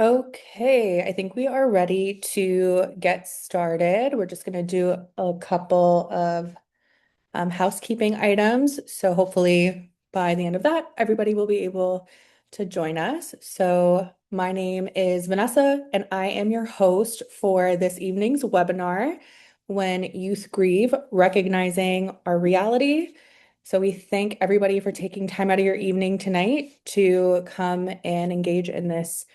Okay, I think we are ready to get started. We're just going to do a couple of housekeeping items. So hopefully by the end of that, everybody will be able to join us. So my name is Vanessa, and I am your host for this evening's webinar, When Youth Grieve, Recognizing Our Reality. So we thank everybody for taking time out of your evening tonight to come and engage in this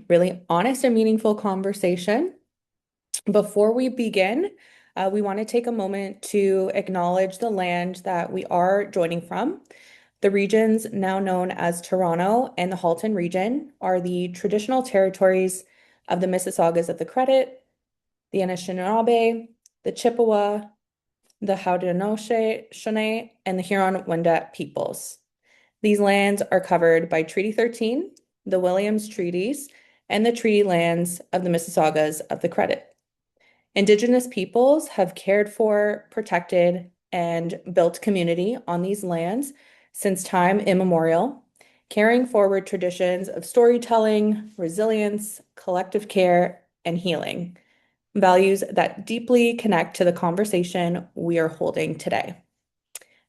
really honest and meaningful conversation. Before we begin, we want to take a moment to acknowledge the land that we are joining from. The regions now known as Toronto and the Halton region are the traditional territories of the Mississaugas of the Credit, the Anishinaabe, the Chippewa, the Haudenosaunee, and the Huron-Wendat peoples. These lands are covered by Treaty 13, the Williams Treaties, and the treaty lands of the Mississaugas of the Credit. Indigenous peoples have cared for, protected, and built community on these lands since time immemorial, carrying forward traditions of storytelling, resilience, collective care, and healing, values that deeply connect to the conversation we are holding today.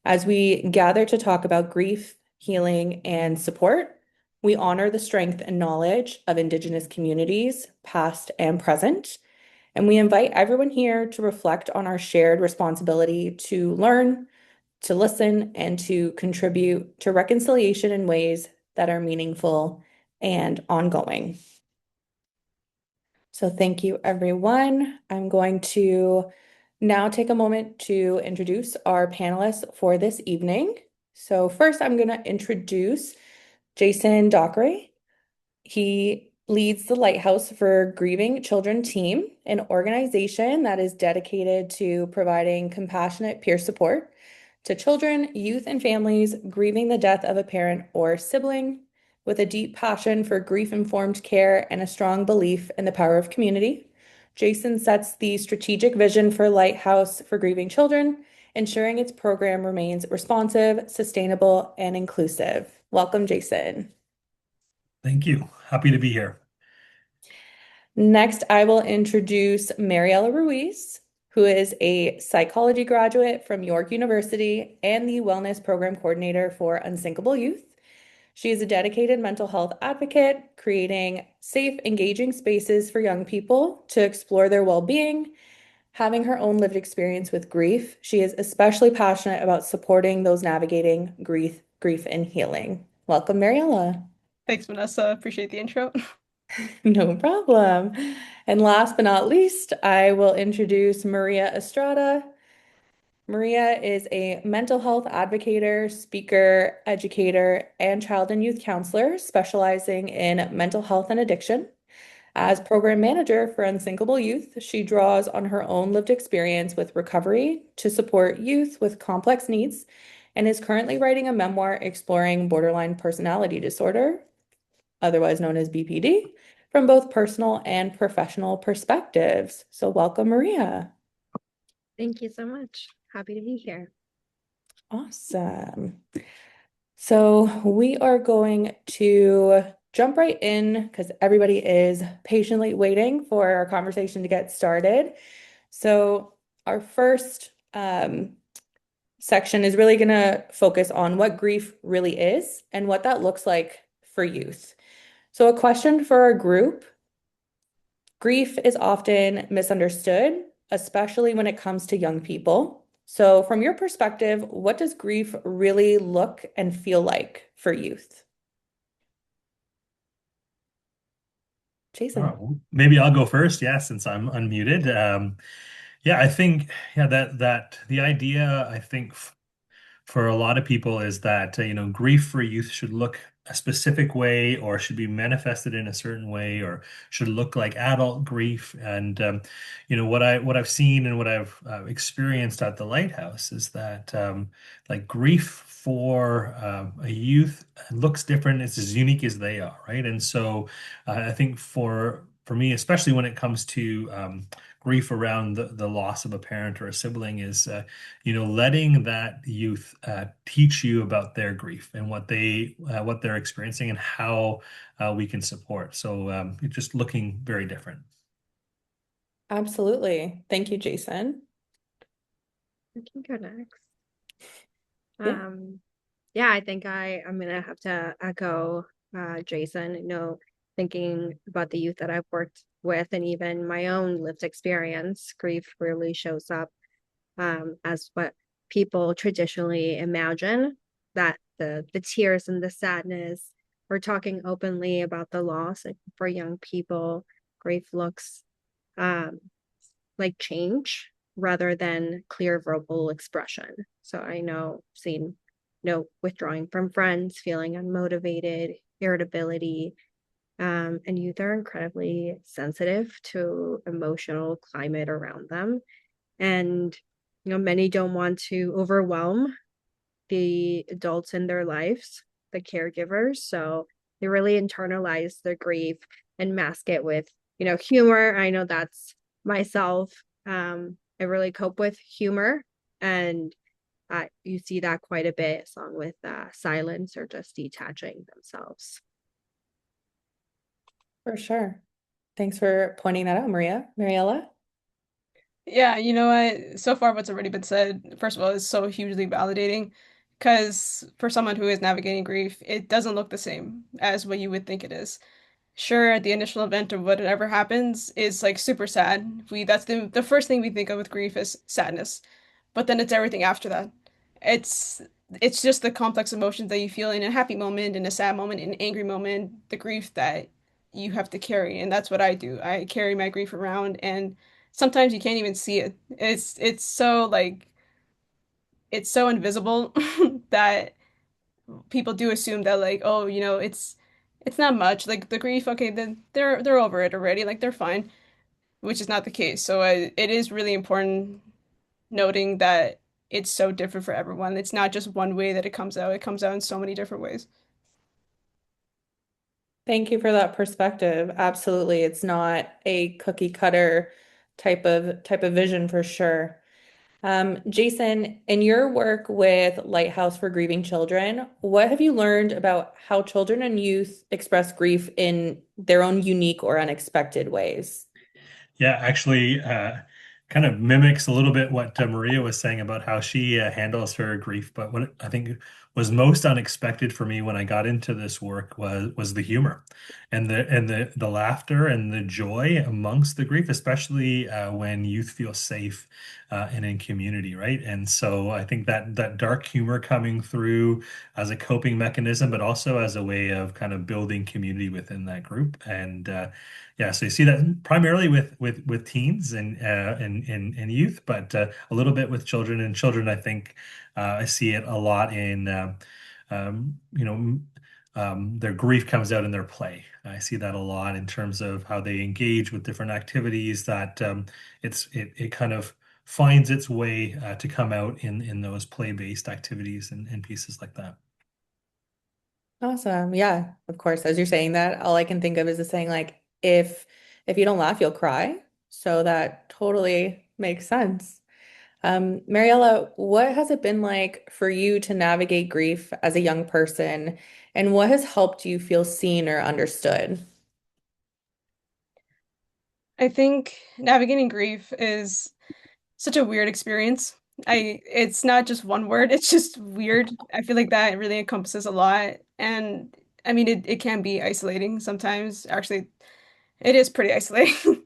As we gather to talk about grief, healing, and support, we honor the strength and knowledge of Indigenous communities, past and present, and we invite everyone here to reflect on our shared responsibility to learn, to listen, and to contribute to reconciliation in ways that are meaningful and ongoing. So thank you, everyone. I'm going to now take a moment to introduce our panelists for this evening. So first, I'm going to introduce Jason Dockeray. He leads the Lighthouse for Grieving Children team, an organization that is dedicated to providing compassionate peer support to children, youth, and families grieving the death of a parent or sibling. With a deep passion for grief-informed care and a strong belief in the power of community, Jason sets the strategic vision for Lighthouse for Grieving Children, ensuring its program remains responsive, sustainable, and inclusive. Welcome, Jason. Thank you. Happy to be here. Next, I will introduce Mariela Ruiz, who is a psychology graduate from York University and the Wellness Program Coordinator for Unsinkable Youth. She is a dedicated mental health advocate, creating safe, engaging spaces for young people to explore their well-being. Having her own lived experience with grief, she is especially passionate about supporting those navigating grief and healing. Welcome, Mariela. Thanks, Vanessa. Appreciate the intro. No problem. And last but not least, I will introduce Maria Estrada. Maria is a mental health advocate, speaker, educator, and child and youth counselor specializing in mental health and addiction. As program manager for Unsinkable Youth, she draws on her own lived experience with recovery to support youth with complex needs and is currently writing a memoir exploring borderline personality disorder, otherwise known as BPD, from both personal and professional perspectives. So welcome, Maria. Thank you so much. Happy to be here. Awesome. So we are going to jump right in because everybody is patiently waiting for our conversation to get started. So our first section is really going to focus on what grief really is and what that looks like for youth. So a question for our group: grief is often misunderstood, especially when it comes to young people. So from your perspective, what does grief really look and feel like for youth? All Jason. right, well, maybe I'll go first, yeah, since I'm unmuted. Yeah, I think that the idea for a lot of people is that grief for youth should look a specific way or should be manifested in a certain way or should look like adult grief. And what I've seen and what I've experienced at the Lighthouse is that like grief for a youth looks different. It's as unique as they are, right? And so I think for for me, especially when it comes to grief around the loss of a parent or a sibling, is letting that youth teach you about their grief and what they're experiencing and how we can support. So it's just looking very different. Absolutely. Thank you, Jason. I can go next. Yeah. Yeah, I think I'm gonna have to echo Jason, thinking about the youth that I've worked with and even my own lived experience, grief really shows up as what people traditionally imagine, that the tears and the sadness, we're talking openly about the loss. Like, for young people, grief looks um, like change rather than clear verbal expression. So I know seen withdrawing from friends, feeling unmotivated, irritability, and youth are incredibly sensitive to emotional climate around them. And many don't want to overwhelm the adults in their lives, the caregivers. So they really internalize their grief and mask it with, humor. I know that's myself. I really cope with humor, and you see that quite a bit, along with silence or just detaching themselves. For sure. Thanks for pointing that out, Mariela? Yeah, you know what? So far, what's already been said, first of all, is so hugely validating because for someone who is navigating grief, it doesn't look the same as what you would think it is. Sure, the initial event of whatever happens is like super sad. That's the first thing we think of with grief is sadness. But then it's everything after that. It's it's just the complex emotions that you feel in a happy moment, in a sad moment, in an angry moment, the grief that you have to carry. And that's what I do. I carry my grief around and sometimes you can't even see it. It's so like it's so invisible that people do assume that like, oh, it's not much. Like the grief, okay, then they're over it already. Like they're fine, which is not the case. So it is really important noting that it's so different for everyone. It's not just one way that it comes out. It comes out in so many different ways. Thank you for that perspective. Absolutely. It's not a cookie cutter type of vision for sure. Jason, in your work with Lighthouse for Grieving Children, what have you learned about how children and youth express grief in their own unique or unexpected ways? Yeah, actually, kind of mimics a little bit what Maria was saying about how she handles her grief. But what I think was most unexpected for me when I got into this work was the humor, and the laughter and the joy amongst the grief, especially when youth feel safe and in community, right? And so I think that dark humor coming through as a coping mechanism, but also as a way of kind of building community within that group. And yeah, so you see that primarily with teens and youth, but a little bit with children. And children, I think I see it a lot in you know their grief comes out in their play. I see that a lot in terms of how they engage with different activities. That it kind of finds its way to come out in those play-based activities and pieces like that. Awesome. Yeah, of course. As you're saying that, all I can think of is the saying like, if you don't laugh, you'll cry. So that totally makes sense. Mariella, what has it been like for you to navigate grief as a young person, and what has helped you feel seen or understood? I think navigating grief is such a weird experience. It's not just one word, it's just weird. I feel like that really encompasses a lot. And I mean, it can be isolating sometimes. Actually, it is pretty isolating.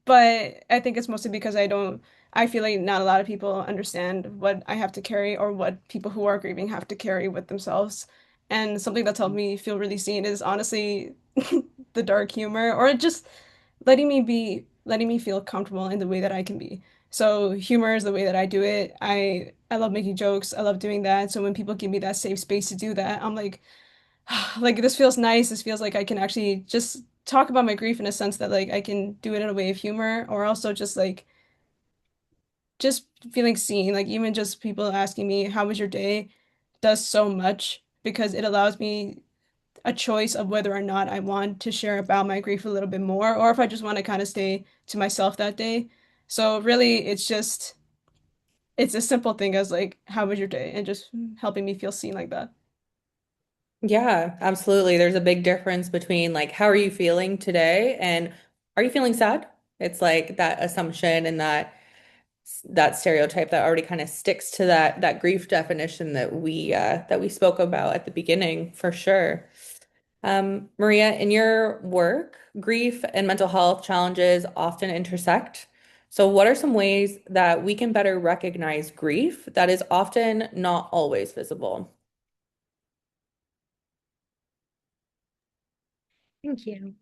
But I think it's mostly because I feel like not a lot of people understand what I have to carry or what people who are grieving have to carry with themselves. And something that's helped me feel really seen is honestly the dark humor or just letting me feel comfortable in the way that I can be. So humor is the way that I do it. I love making jokes. I love doing that. So when people give me that safe space to do that, I'm like like this feels nice. This feels like I can actually just talk about my grief in a sense that like I can do it in a way of humor or also just like just feeling seen. Like even just people asking me how was your day does so much because it allows me a choice of whether or not I want to share about my grief a little bit more, or if I just want to kind of stay to myself that day. So really, it's a simple thing as like, how was your day? And just helping me feel seen like that. Yeah, absolutely. There's a big difference between like, how are you feeling today and are you feeling sad? It's like that assumption and that stereotype that already kind of sticks to that grief definition that we spoke about at the beginning for sure. Maria, in your work, grief and mental health challenges often intersect. So, what are some ways that we can better recognize grief that is often not always visible? Thank you.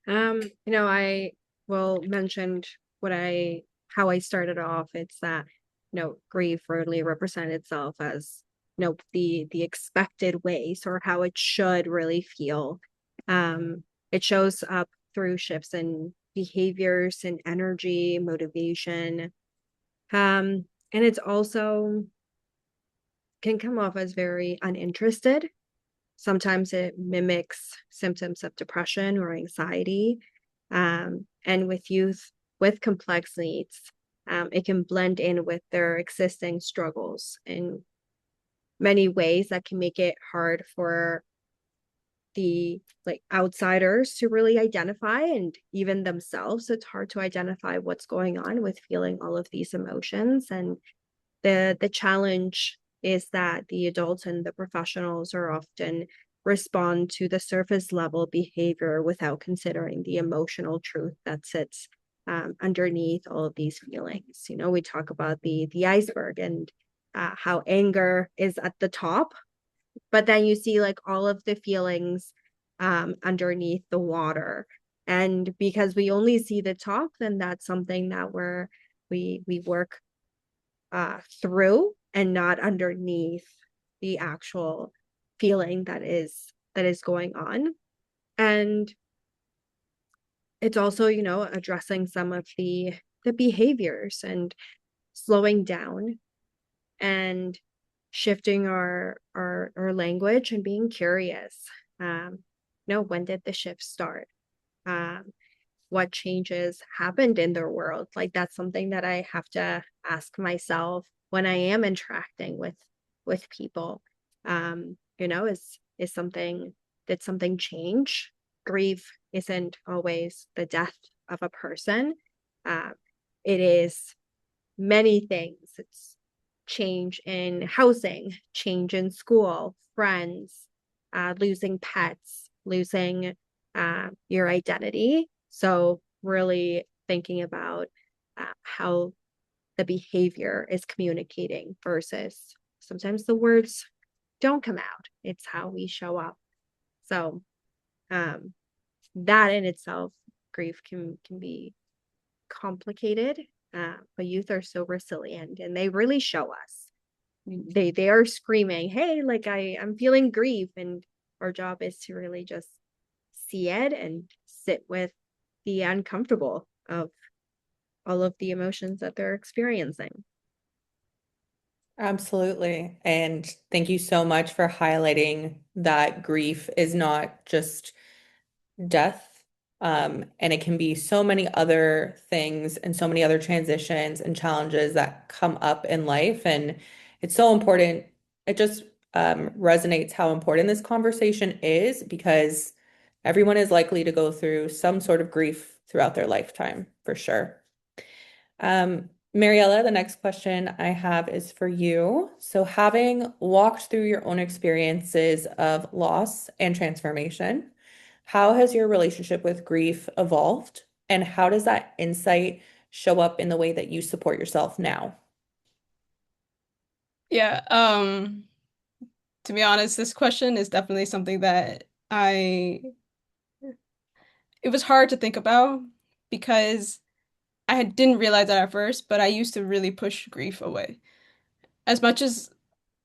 I will mentioned what I how I started off. It's that, grief really represent itself as, the expected ways or how it should really feel. It shows up through shifts in behaviors and energy, motivation. And it's also can come off as very uninterested. Sometimes it mimics symptoms of depression or anxiety. And with youth with complex needs, it can blend in with their existing struggles in many ways that can make it hard for the like outsiders to really identify, and even themselves it's hard to identify what's going on with feeling all of these emotions. And the challenge is that the adults and the professionals are often respond to the surface level behavior without considering the emotional truth that sits underneath all of these feelings. We talk about the iceberg, and how anger is at the top, but then you see like all of the feelings underneath the water. And because we only see the top, then that's something that we work through and not underneath the actual feeling that is going on. And it's also, addressing some of the behaviors and slowing down and shifting our language and being curious. When did the shift start? um, what changes happened in their world? Like that's something that I have to ask myself when I am interacting with people. Is something did something change? Grief isn't always the death of a person. uh, it is many things. It's change in housing, change in school, friends, losing pets, losing your identity. So, really thinking about how the behavior is communicating versus sometimes the words don't come out. It's how we show up. So, um, that in itself, grief can be complicated, but youth are so resilient and they really show us. They are screaming, "Hey, like I'm feeling grief," and our job is to really just see it and sit with the uncomfortable of all of the emotions that they're experiencing. Absolutely. And thank you so much for highlighting that grief is not just death. And it can be so many other things and so many other transitions and challenges that come up in life. And it's so important. It just resonates how important this conversation is because everyone is likely to go through some sort of grief throughout their lifetime, for sure. Mariela, the next question I have is for you. So, having walked through your own experiences of loss and transformation, how has your relationship with grief evolved? And how does that insight show up in the way that you support yourself now? Yeah, to be honest, this question is definitely something that it was hard to think about because didn't realize that at first, but I used to really push grief away. As much as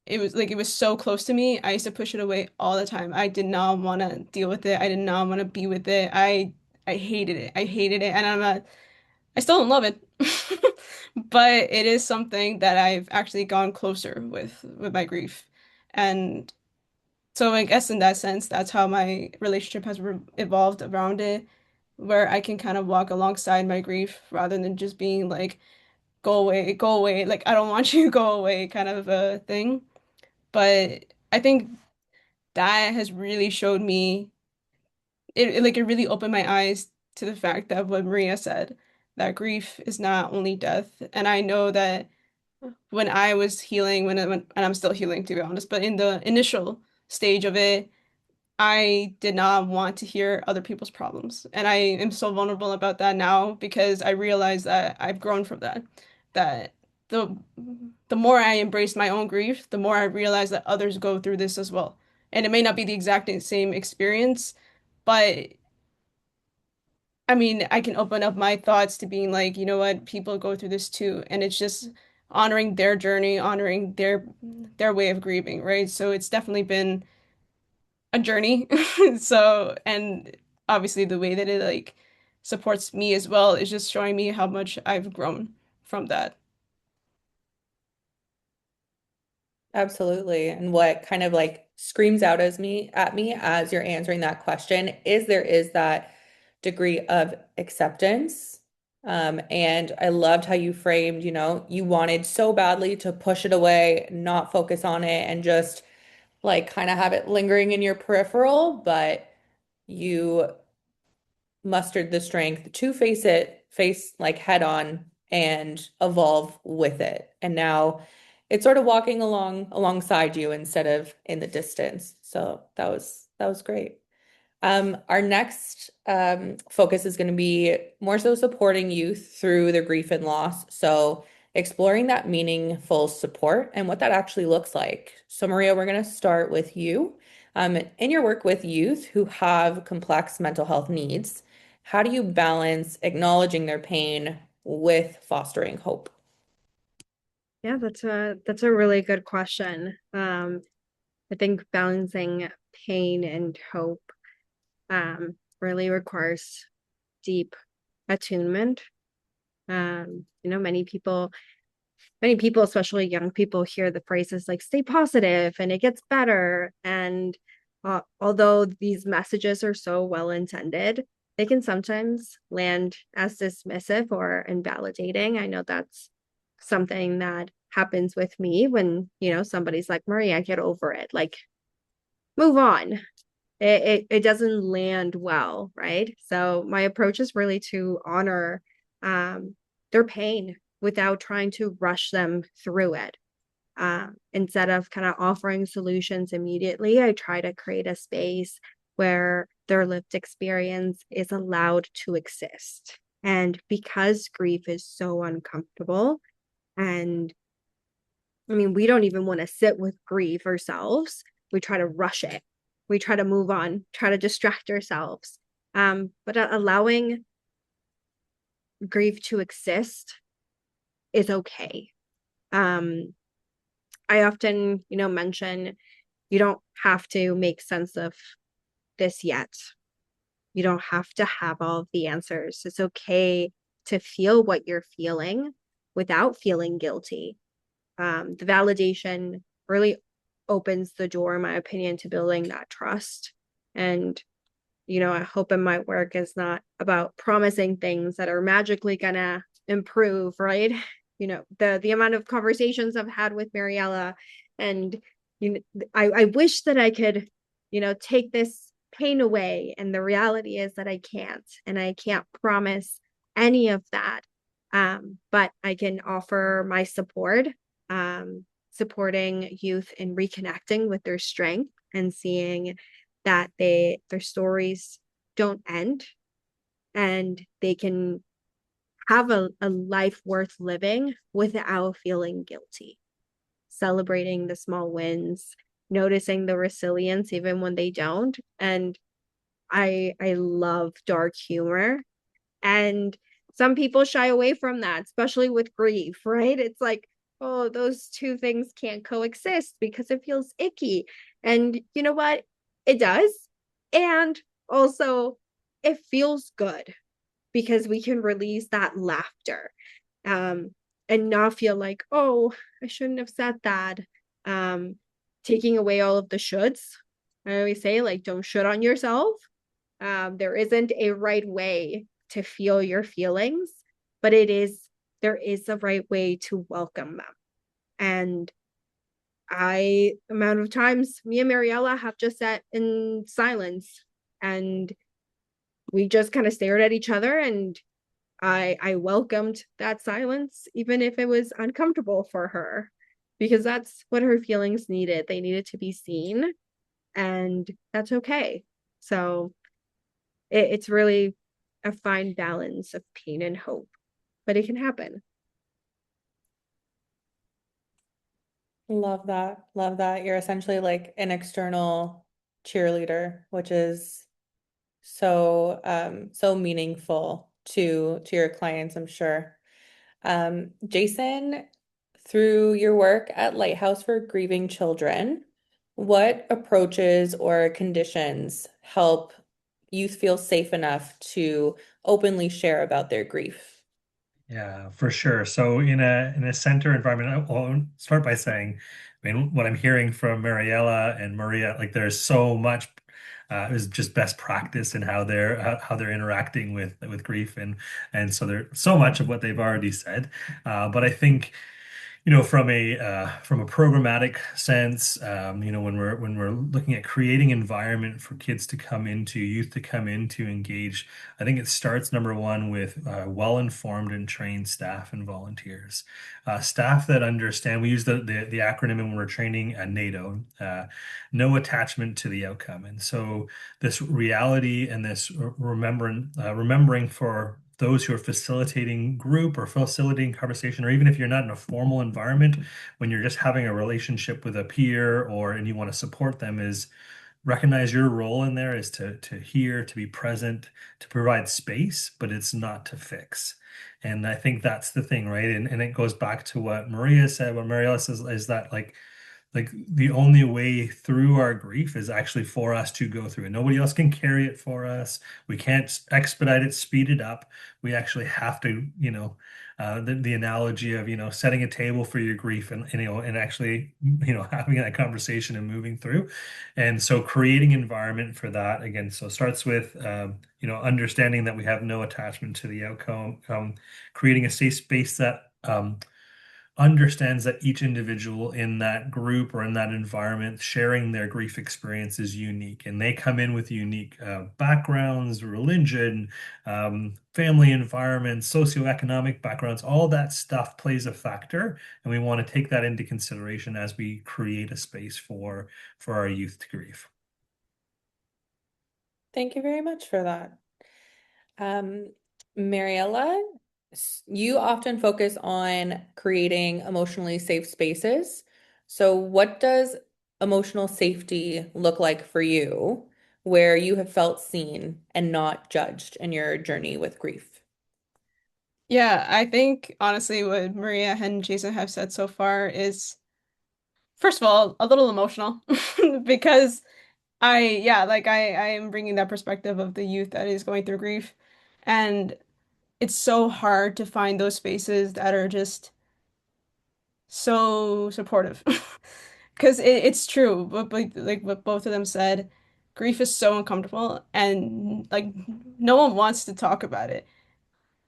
it was so close to me, I used to push it away all the time. I did not want to deal with it. I did not want to be with it. I hated it. I hated it, and I still don't love it. But it is something that I've actually gone closer with my grief. And So I guess in that sense, that's how my relationship has re evolved around it, where I can kind of walk alongside my grief rather than just being like, go away, like I don't want you to go away kind of a thing. But I think that has really showed me it really opened my eyes to the fact that what Maria said, that grief is not only death. And I know that when I was healing, and I'm still healing to be honest, but in the initial stage of it, I did not want to hear other people's problems. And I am so vulnerable about that now because I realize that I've grown from that. That the the more I embrace my own grief, the more I realize that others go through this as well. And it may not be the exact same experience, but I mean, I can open up my thoughts to being like, you know what, people go through this too, and it's just honoring their journey, honoring their way of grieving, right? So it's definitely been a journey. So, and obviously the way that it like supports me as well is just showing me how much I've grown from that. Absolutely. And what kind of like screams out as me at me as you're answering that question is there is that degree of acceptance. And I loved how you framed, you know, you wanted so badly to push it away, not focus on it, and just like kind of have it lingering in your peripheral, but you mustered the strength to face like head on and evolve with it. And now it's sort of walking alongside you instead of in the distance. So that was great. Our next focus is going to be more so supporting youth through their grief and loss. So exploring that meaningful support and what that actually looks like. So Maria, we're going to start with you. In your work with youth who have complex mental health needs, how do you balance acknowledging their pain with fostering hope? Yeah, that's a really good question. I think balancing pain and hope really requires deep attunement. Many people, especially young people, hear the phrases like "stay positive" and "it gets better." And although these messages are so well intended, they can sometimes land as dismissive or invalidating. I know that's something that happens with me when, somebody's like, "Maria, get over it. Like, move on." It doesn't land well, right? So my approach is really to honor their pain without trying to rush them through it. Instead of kind of offering solutions immediately, I try to create a space where their lived experience is allowed to exist. And because grief is so uncomfortable, and I mean, we don't even want to sit with grief ourselves, we try to rush it. We try to move on, try to distract ourselves. But allowing grief to exist is okay. I often, mention you don't have to make sense of this yet. You don't have to have all of the answers. It's okay to feel what you're feeling without feeling guilty. The validation really opens the door, in my opinion, to building that trust. And, I hope in my work is not about promising things that are magically gonna improve, right? The amount of conversations I've had with Mariela, and I wish that I could, take this pain away. And the reality is that I can't, and I can't promise any of that. But I can offer my support, supporting youth in reconnecting with their strength and seeing that their stories don't end, and they can have a life worth living without feeling guilty. Celebrating the small wins, noticing the resilience even when they don't. And I love dark humor. And some people shy away from that, especially with grief, right? It's like, oh, those two things can't coexist because it feels icky. And you know what? It does. And also, it feels good because we can release that laughter, and not feel like, oh, I shouldn't have said that. Taking away all of the shoulds I always say, like, don't shit on yourself. There isn't a right way to feel your feelings, but there is a right way to welcome them. And amount of times me and Mariela have just sat in silence and we just kind of stared at each other, and I welcomed that silence, even if it was uncomfortable for her, because that's what her feelings needed. They needed to be seen, and that's okay. So it's really a fine balance of pain and hope, but it can happen. Love that. Love that. You're essentially like an external cheerleader, which is so meaningful to your clients, I'm sure. Jason, through your work at Lighthouse for Grieving Children, what approaches or conditions help youth feel safe enough to openly share about their grief? Yeah, for sure. So in a center environment, I'll start by saying, I mean, what I'm hearing from Mariela and Maria, like there's so much is just best practice in how they're interacting with grief, and so there's so much of what they've already said. But I think from a programmatic sense, when we're looking at creating environment for kids to come into, youth to come into, engage, I think it starts number one with well-informed and trained staff and volunteers, staff that understand. We use the acronym when we're training NATO, no attachment to the outcome, and so this reality and this remembering for those who are facilitating group or facilitating conversation, or even if you're not in a formal environment, when you're just having a relationship with a peer and you want to support them, is recognize your role in there is to hear, to be present, to provide space, but it's not to fix. And I think that's the thing, right? And it goes back to what Maria said, what Mariela says, is that like the only way through our grief is actually for us to go through it. Nobody else can carry it for us. We can't expedite it, speed it up. We actually have to, the analogy of, setting a table for your grief and actually, having that conversation and moving through. And so creating environment for that again, so it starts with, understanding that we have no attachment to the outcome, creating a safe space that, understands that each individual in that group or in that environment sharing their grief experience is unique, and they come in with unique backgrounds, religion, family environments, socioeconomic backgrounds. All that stuff plays a factor, and we want to take that into consideration as we create a space for our youth to grieve. Thank you very much for that. Mariella, you often focus on creating emotionally safe spaces. So, what does emotional safety look like for you, where you have felt seen and not judged in your journey with grief? Yeah, I think honestly what Maria and Jason have said so far is, first of all, a little emotional because I am bringing that perspective of the youth that is going through grief, and it's so hard to find those spaces that are just so supportive. Because it's true, but like what both of them said, grief is so uncomfortable, and like no one wants to talk about it.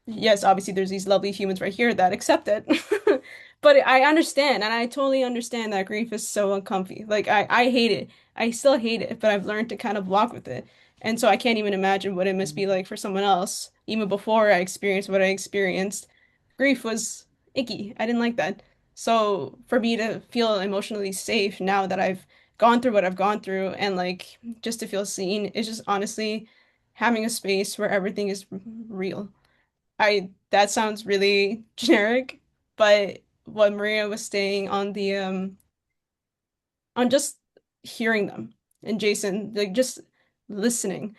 Yes, obviously there's these lovely humans right here that accept it. But I understand, and I totally understand that grief is so uncomfy. Like I hate it. I still hate it, but I've learned to kind of walk with it. And so I can't even imagine what it must be like for someone else. Even before I experienced what I experienced, grief was icky. I didn't like that. So for me to feel emotionally safe now that I've gone through what I've gone through, and like just to feel seen, is just honestly having a space where everything is real. I that sounds really generic, but what Maria was saying on the on just hearing them, and Jason, like just listening.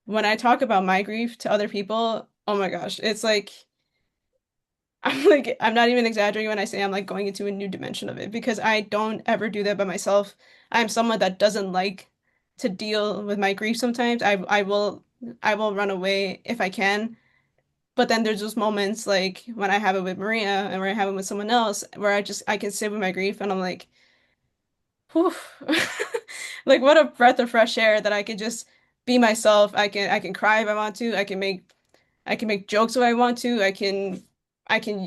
When I talk about my grief to other people, oh my gosh, it's like I'm not even exaggerating when I say I'm like going into a new dimension of it, because I don't ever do that by myself. I'm someone that doesn't like to deal with my grief sometimes. I will run away if I can. But then there's those moments like when I have it with Maria and when I have it with someone else where I can sit with my grief and I'm like, whew. Like what a breath of fresh air that I can just be myself. I can cry if I want to. I can make jokes if I want to. I can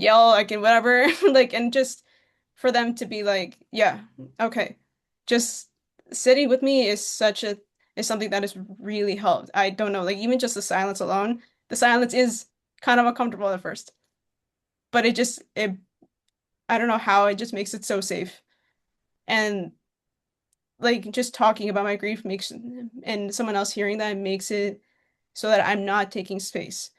yell, I can whatever. Like and just for them to be like, yeah, okay. Just sitting with me is such a is something that has really helped. I don't know, like even just the silence alone. The silence is kind of uncomfortable at first, but it I don't know how it just makes it so safe. And like just talking about my grief makes and someone else hearing that makes it so that I'm not taking space.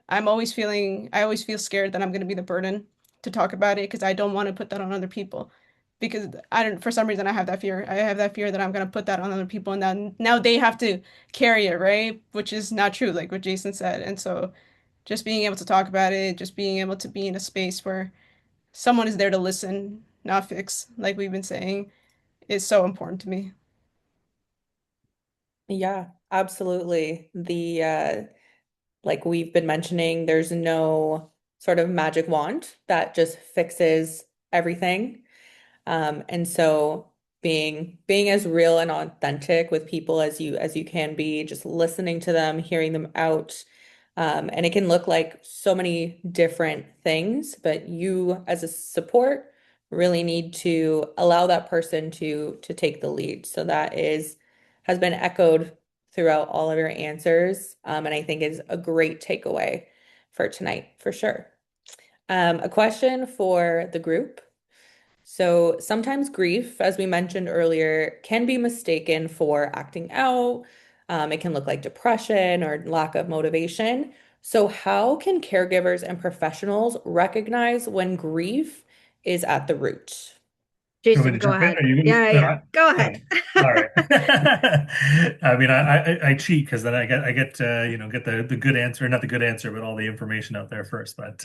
I always feel scared that I'm going to be the burden to talk about it because I don't want to put that on other people. Because I don't, for some reason, I have that fear. I have that fear that I'm going to put that on other people and then now they have to carry it, right? Which is not true, like what Jason said. And so just being able to talk about it, just being able to be in a space where someone is there to listen, not fix, like we've been saying, is so important to me. Yeah, absolutely. Like we've been mentioning, there's no sort of magic wand that just fixes everything. And so being as real and authentic with people as you can be, just listening to them, hearing them out. And it can look like so many different things, but you as a support really need to allow that person to take the lead. So that is has been echoed throughout all of your answers. And I think is a great takeaway for tonight for sure. A question for the group. So sometimes grief, as we mentioned earlier, can be mistaken for acting out. It can look like depression or lack of motivation. So how can caregivers and professionals recognize when grief is at the root? You want Jason, me to go jump in? ahead. Are you Yeah, gonna? yeah. Go Oh, ahead. all right. I mean, I cheat because then I get get the good answer, not the good answer, but all the information out there first. But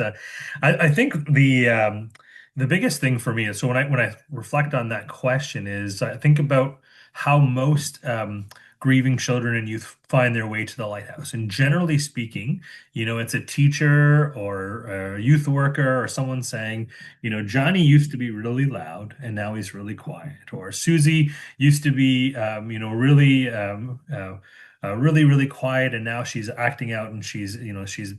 I think the biggest thing for me is so when I reflect on that question is I think about how most grieving children and youth find their way to the lighthouse. And generally speaking, it's a teacher or a youth worker or someone saying, Johnny used to be really loud and now he's really quiet. Or Susie used to be, really, really quiet and now she's acting out and she's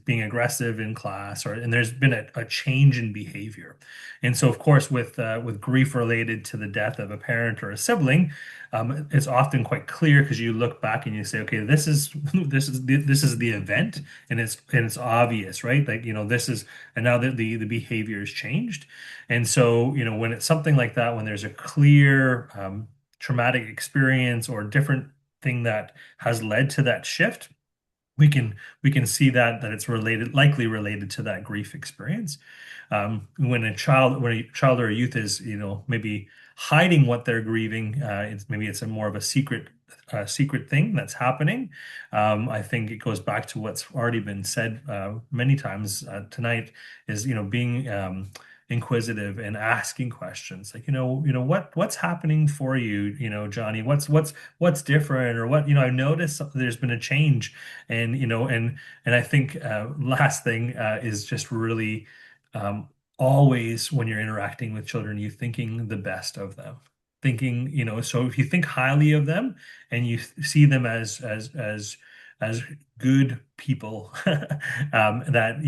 being aggressive in class and there's been a change in behavior. And so, of course, with grief related to the death of a parent or a sibling, it's often quite clear because you look back and you say, okay, this is this is the event and it's obvious, right? Like, this is and now that the behavior has changed. And so, when it's something like that, when there's a clear traumatic experience or different thing that has led to that shift, we can see that it's likely related to that grief experience. When a child or a youth is, maybe hiding what they're grieving, maybe it's a more of a secret thing that's happening. I think it goes back to what's already been said many times tonight is, being inquisitive and asking questions like, what's happening for you, Johnny, what's different or what, I noticed there's been a change and, and I think last thing is just really always when you're interacting with children, you thinking the best of them. Thinking, so if you think highly of them and you see them as good people, that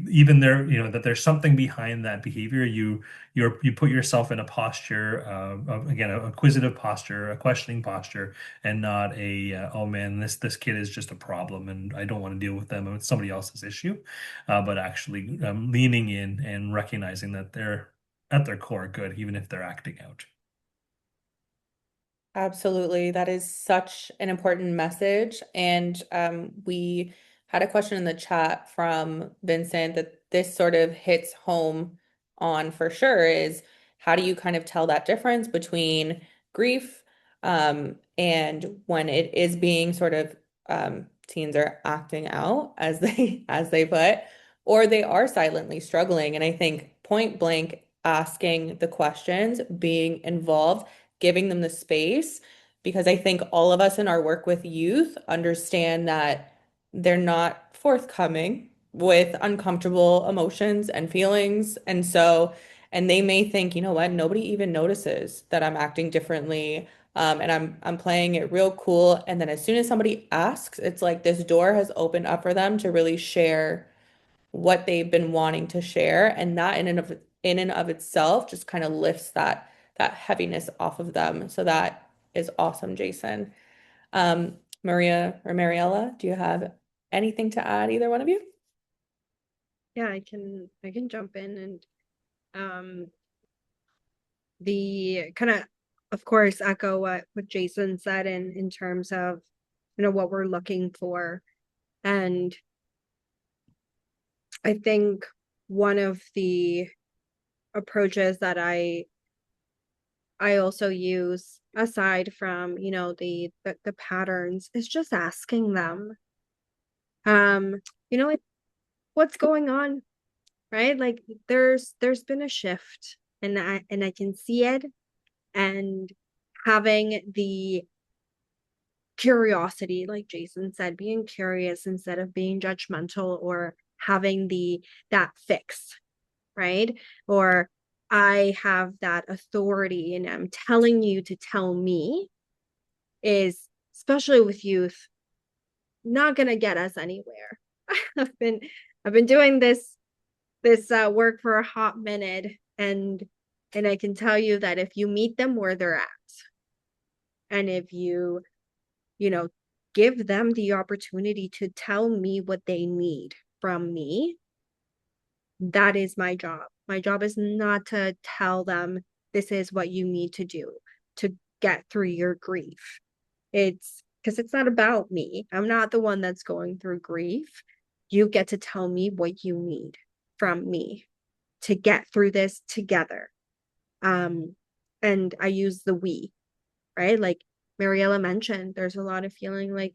even there, that there's something behind that behavior. You put yourself in a posture of again a acquisitive posture, a questioning posture, and not a oh man, this kid is just a problem and I don't want to deal with them. It's somebody else's issue, but actually leaning in and recognizing that they're at their core good, even if they're acting out. Absolutely. That is such an important message. And we had a question in the chat from Vincent that this sort of hits home on for sure is how do you kind of tell that difference between grief and when it is being sort of teens are acting out as they put, or they are silently struggling. And I think point blank asking the questions, being involved, giving them the space because I think all of us in our work with youth understand that they're not forthcoming with uncomfortable emotions and feelings. And so And they may think, you know what, nobody even notices that I'm acting differently. And I'm playing it real cool. And then as soon as somebody asks, it's like this door has opened up for them to really share what they've been wanting to share. And that in and of itself just kind of lifts that heaviness off of them. So that is awesome, Jason. Maria or Mariella, do you have anything to add, either one of you? Yeah, I can jump in and the kind of course echo what Jason said in terms of what we're looking for. And I think one of the approaches that I also use aside from the patterns is just asking them um like what's going on, right? Like there's been a shift and I can see it, and having the curiosity, like Jason said, being curious instead of being judgmental or having that fix, right? Or I have that authority and I'm telling you to tell me is, especially with youth, not gonna get us anywhere. I've been doing this work for a hot minute, and I can tell you that if you meet them where they're at, and if you know, give them the opportunity to tell me what they need from me, that is my job. My job is not to tell them this is what you need to do to get through your grief. It's because it's not about me. I'm not the one that's going through grief. You get to tell me what you need from me to get through this together. Um, and I use the we, right? Like Mariela mentioned, there's a lot of feeling like,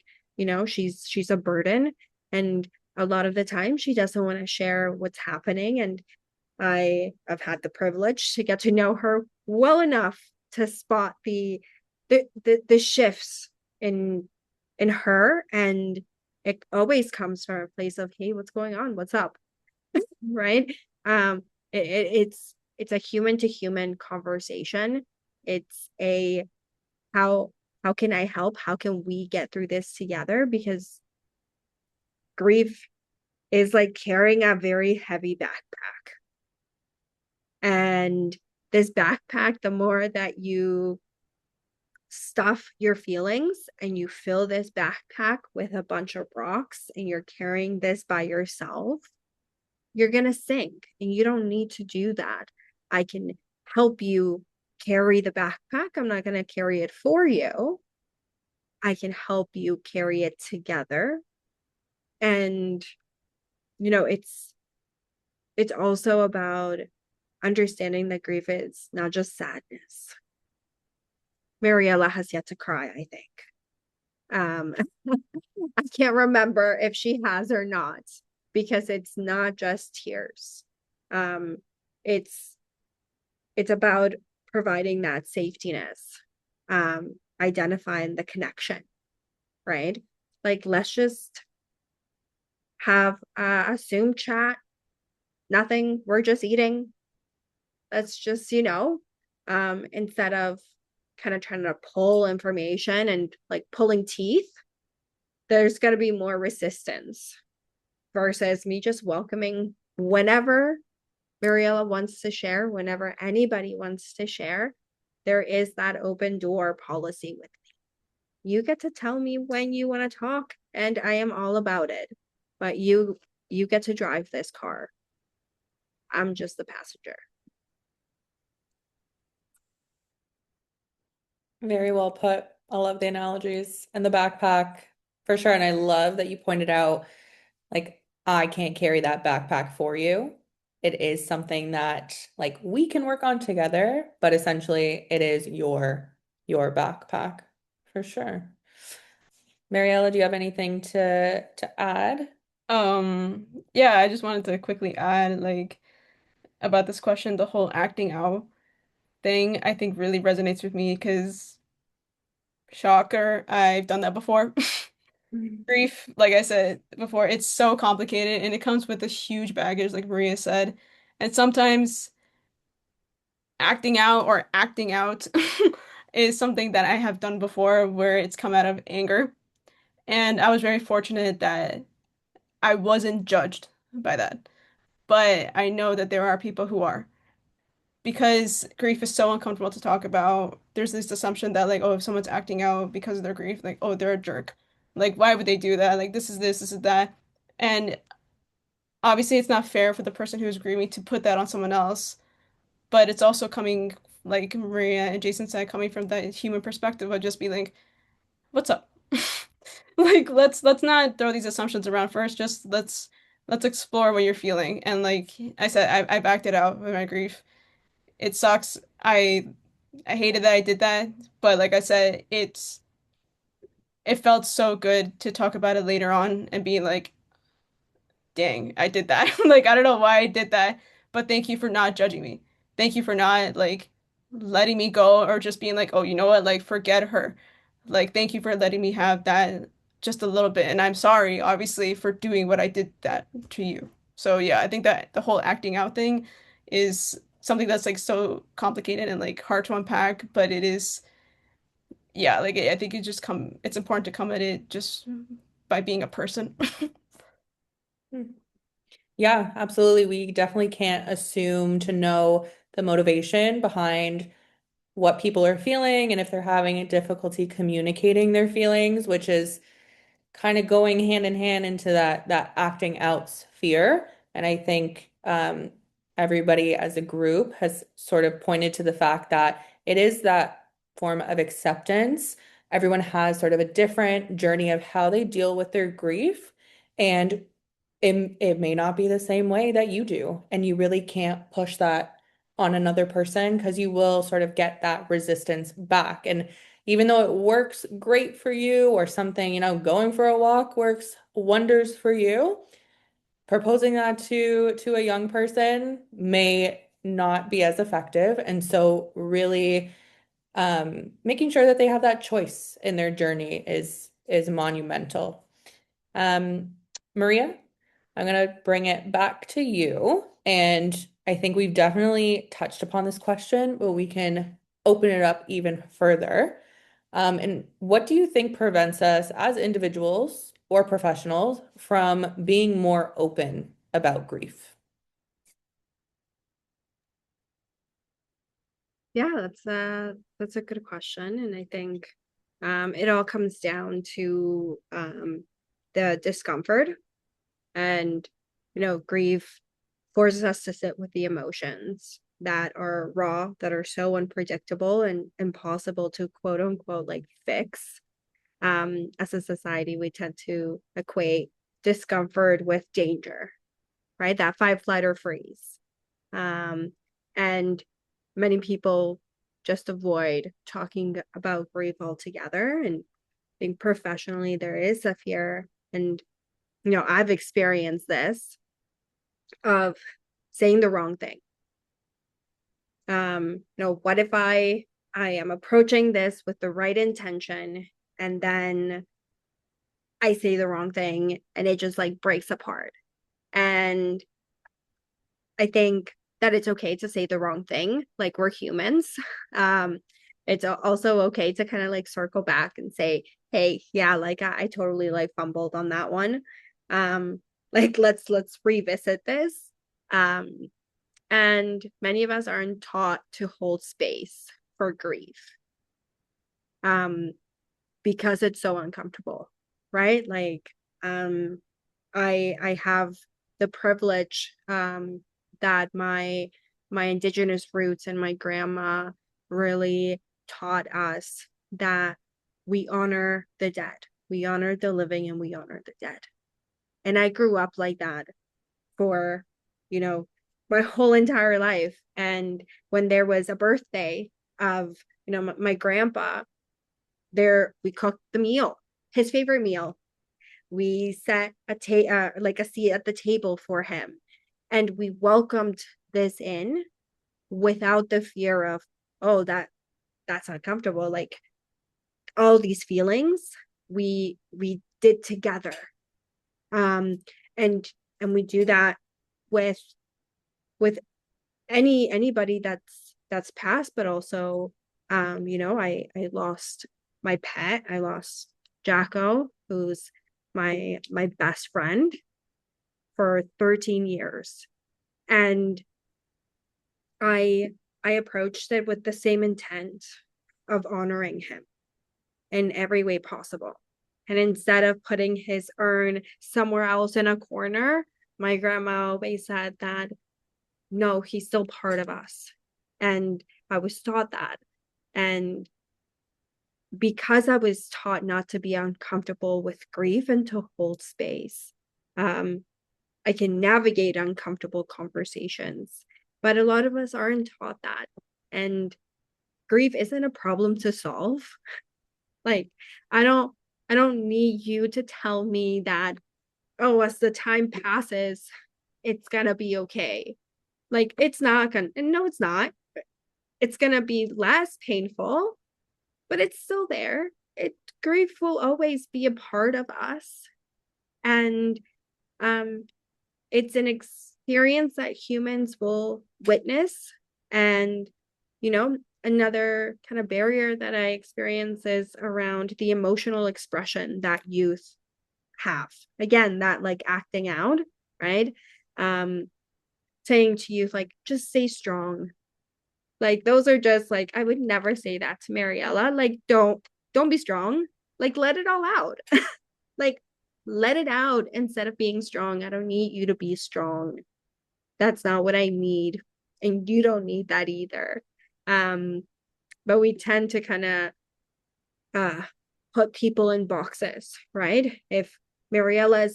she's a burden. And a lot of the time she doesn't want to share what's happening. And I've had the privilege to get to know her well enough to spot the shifts in her. And it always comes from a place of, hey, what's going on? What's up? Right? It's a human to human conversation. It's a how how can I help? How can we get through this together? Because grief is like carrying a very heavy backpack. And this backpack, the more that you stuff your feelings and you fill this backpack with a bunch of rocks and you're carrying this by yourself, you're going to sink, and you don't need to do that. I can help you carry the backpack. I'm not going to carry it for you. I can help you carry it together. And it's also about understanding that grief is not just sadness. Mariela has yet to cry, I think. I can't remember if she has or not, because it's not just tears. Um, it's about providing that safetiness, identifying the connection, right? Like, let's just have a Zoom chat, nothing, we're just eating. Let's just, instead of kind of trying to pull information and like pulling teeth, there's going to be more resistance versus me just welcoming whenever Mariela wants to share, whenever anybody wants to share. There is that open door policy with me. You get to tell me when you want to talk, and I am all about it. But you get to drive this car. I'm just the passenger. Very well put. I love the analogies and the backpack for sure. And I love that you pointed out, like, I can't carry that backpack for you. It is something that like we can work on together, but essentially it is your backpack for sure. Mariella, do you have anything to add? Yeah, I just wanted to quickly add, like, about this question, the whole acting out thing, I think really resonates with me because, shocker, I've done that before. Grief, like I said before, it's so complicated and it comes with this huge baggage, like Maria said. And sometimes acting out or acting out is something that I have done before where it's come out of anger. And I was very fortunate that I wasn't judged by that. But I know that there are people who are. Because grief is so uncomfortable to talk about, there's this assumption that, like, oh, if someone's acting out because of their grief, like, oh, they're a jerk. Like, why would they do that? Like, this is that. And obviously, it's not fair for the person who's grieving to put that on someone else. But it's also coming, like Maria and Jason said, coming from that human perspective of just being like, what's up? Like, let's not throw these assumptions around first. Just let's explore what you're feeling. And like I said, I've acted out with my grief. It sucks. I hated that I did that, but like I said, it felt so good to talk about it later on and being like, dang, I did that. Like I don't know why I did that, but thank you for not judging me. Thank you for not like letting me go or just being like, oh, you know what? Like forget her. Like thank you for letting me have that just a little bit. And I'm sorry, obviously, for doing what I did that to you. So yeah, I think that the whole acting out thing is something that's like so complicated and like hard to unpack, but it is yeah, like I think it's important to come at it just by being a person. Yeah, absolutely. We definitely can't assume to know the motivation behind what people are feeling and if they're having a difficulty communicating their feelings, which is kind of going hand in hand into that acting out sphere. And I think everybody as a group has sort of pointed to the fact that it is that form of acceptance. Everyone has sort of a different journey of how they deal with their grief, and it may not be the same way that you do, and you really can't push that on another person because you will sort of get that resistance back. And even though it works great for you or something, going for a walk works wonders for you, proposing that to a young person may not be as effective. And so really making sure that they have that choice in their journey is monumental. Maria, I'm going to bring it back to you. And I think we've definitely touched upon this question, but we can open it up even further. And what do you think prevents us as individuals or professionals from being more open about grief? Yeah, that's a good question. And I think it all comes down to the discomfort. And grief forces us to sit with the emotions that are raw, that are so unpredictable and impossible to quote unquote like fix. As a society, we tend to equate discomfort with danger, right? That fight, flight, or freeze. And many people just avoid talking about grief altogether. And I think professionally, there is a fear. And, I've experienced this of saying the wrong thing. What if I am approaching this with the right intention and then I say the wrong thing and it just like breaks apart? And I think that it's okay to say the wrong thing. Like we're humans. It's also okay to kind of like circle back and say, hey, yeah, like I totally like fumbled on that one. Like let's revisit this. And many of us aren't taught to hold space for grief. Because it's so uncomfortable, right? Like I have the privilege that my indigenous roots and my grandma really taught us that we honor the dead, we honor the living, and we honor the dead. And I grew up like that for my whole entire life. And when there was a birthday of my grandpa, there we cooked the meal, his favorite meal. We set like a seat at the table for him, and we welcomed this in without the fear of, oh, that's uncomfortable. Like all these feelings we did together. And we do that with anybody that's that's passed, but also, I lost my pet. I lost Jacko, who's my best friend for 13 years. And I I approached it with the same intent of honoring him in every way possible. And instead of putting his urn somewhere else in a corner, my grandma always said that no, he's still part of us. And I was taught that. And because I was taught not to be uncomfortable with grief and to hold space, um, I can navigate uncomfortable conversations. But a lot of us aren't taught that. And grief isn't a problem to solve. Like, I don't I don't need you to tell me that, oh, as the time passes, it's gonna be okay. Like, it's not gonna, and no, it's not. It's gonna be less painful, but it's still there. It Grief will always be a part of us. And um it's an experience that humans will witness. And, another kind of barrier that I experience is around the emotional expression that youth have. Again, that like acting out, right? Um, Saying to youth, like, just stay strong. Like, those are just like, I would never say that to Mariela. Like, don't be strong. Like, let it all out. Like, let it out instead of being strong. I don't need you to be strong. That's not what I need. And you don't need that either. But we tend to kind of uh put people in boxes, right? If Mariella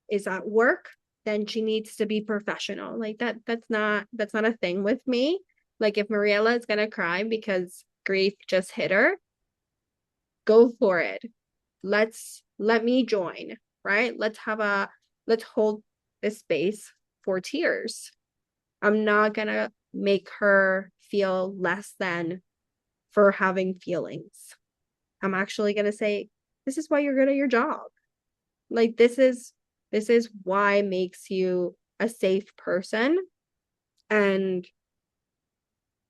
is at work, then she needs to be professional. Like that's not a thing with me. Like if Mariella is gonna cry because grief just hit her, go for it. Let me join, right? Let's hold this space for tears. I'm not gonna make her feel less than for having feelings. I'm actually gonna say, this is why you're good at your job. Like this is why makes you a safe person. And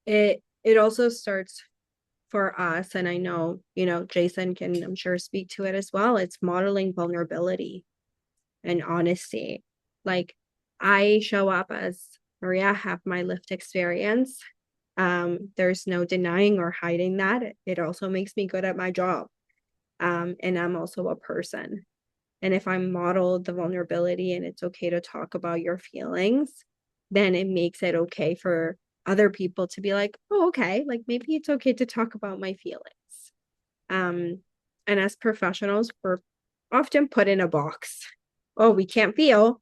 it also starts for us, and I know, Jason can, I'm sure, speak to it as well. It's modeling vulnerability and honesty. Like, I show up as Maria, have my lived experience. There's no denying or hiding that. It also makes me good at my job. And I'm also a person. And if I model the vulnerability and it's okay to talk about your feelings, then it makes it okay for other people to be like, oh, okay, like maybe it's okay to talk about my feelings. Um, and as professionals, we're often put in a box. Oh, we can't feel.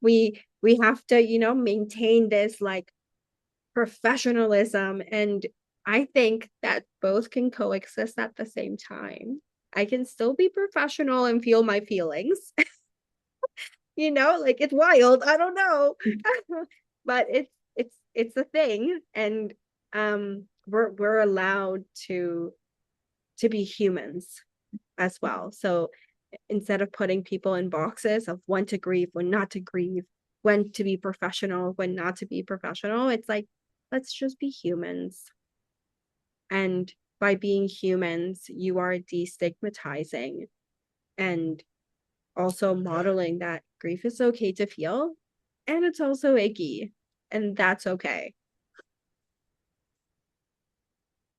We have to, maintain this like professionalism. And I think that both can coexist at the same time. I can still be professional and feel my feelings. Like it's wild. I don't know. But it's a thing. And we're allowed to be humans as well. So instead of putting people in boxes of when to grieve, when not to grieve, when to be professional, when not to be professional, it's like, let's just be humans. And by being humans, you are destigmatizing and also modeling that grief is okay to feel, and it's also icky, and that's okay.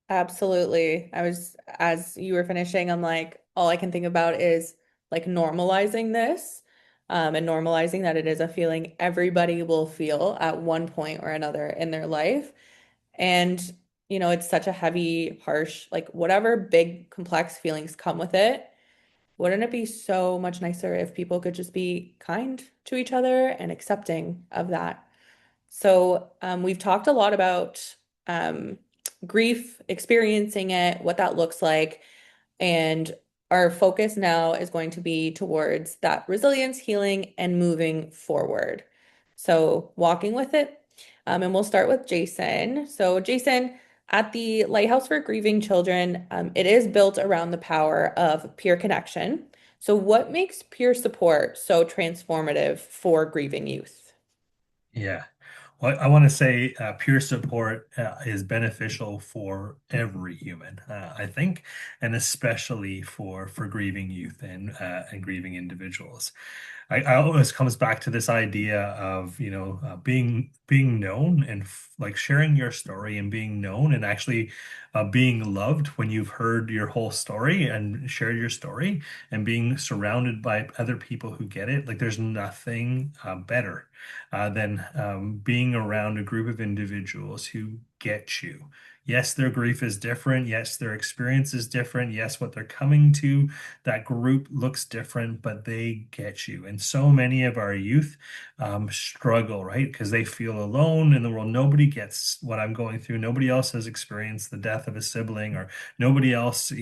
Absolutely. As you were finishing, I'm like, all I can think about is like normalizing this, and normalizing that it is a feeling everybody will feel at one point or another in their life. And, it's such a heavy, harsh, like whatever big, complex feelings come with it. Wouldn't it be so much nicer if people could just be kind to each other and accepting of that? So, we've talked a lot about grief, experiencing it, what that looks like, and our focus now is going to be towards that resilience, healing, and moving forward. So, walking with it. And we'll start with Jason. So, Jason, at the Lighthouse for Grieving Children, it is built around the power of peer connection. So, what makes peer support so transformative for grieving youth? Yeah. I want to say peer support is beneficial for every human, I think, and especially for grieving youth and grieving individuals. I always comes back to this idea of, being known and like sharing your story and being known and actually being loved when you've heard your whole story and shared your story and being surrounded by other people who get it. Like there's nothing better than being around a group of individuals who get you. Yes, their grief is different. Yes, their experience is different. Yes, what they're coming to, that group looks different, but they get you. And so many of our youth struggle, right? Because they feel alone in the world. Nobody gets what I'm going through. Nobody else has experienced the death of a sibling, or nobody else,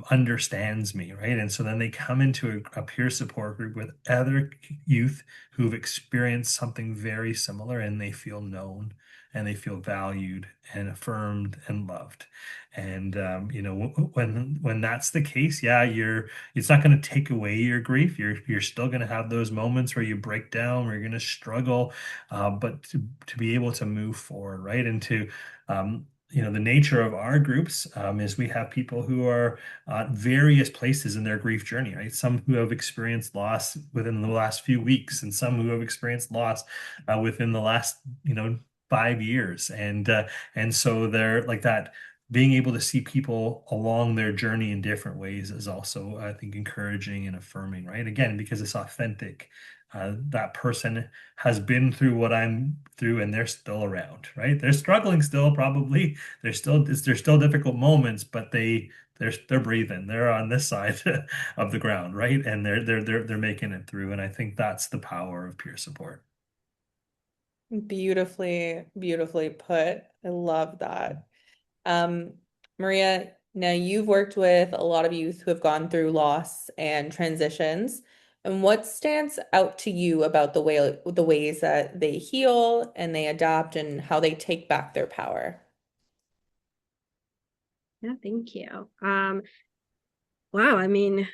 understands me, right? And so then they come into a peer support group with other youth who've experienced something very similar, and they feel known and they feel valued and affirmed and loved. And when that's the case, yeah, it's not going to take away your grief. You're still going to have those moments where you break down, where you're going to struggle, but to be able to move forward, right? And to the nature of our groups is we have people who are at various places in their grief journey, right? Some who have experienced loss within the last few weeks, and some who have experienced loss within the last, 5 years, and so they're like that. Being able to see people along their journey in different ways is also, I think, encouraging and affirming, right? Again, because it's authentic. That person has been through what I'm through, and they're still around, right? They're struggling still, probably. There's still difficult moments, but they're breathing. They're on this side of the ground, right? And they're making it through. And I think that's the power of peer support. Beautifully, beautifully put. I love that. Um, Maria, now you've worked with a lot of youth who have gone through loss and transitions. And what stands out to you about the ways that they heal and they adapt and how they take back their power? Yeah, thank you. Wow, I mean,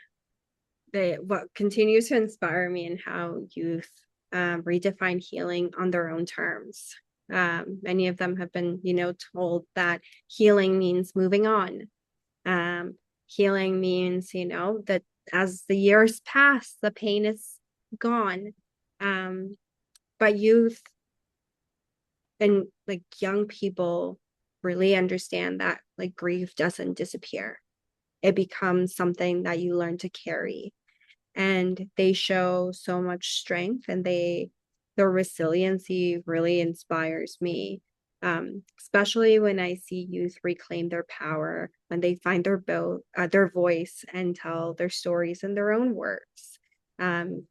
what continues to inspire me in how youth redefine healing on their own terms. Many of them have been, told that healing means moving on. Healing means, that as the years pass, the pain is gone. But youth and like young people really understand that like grief doesn't disappear. It becomes something that you learn to carry, and they show so much strength, and their resiliency really inspires me. Especially when I see youth reclaim their power, when they find their voice and tell their stories in their own words, and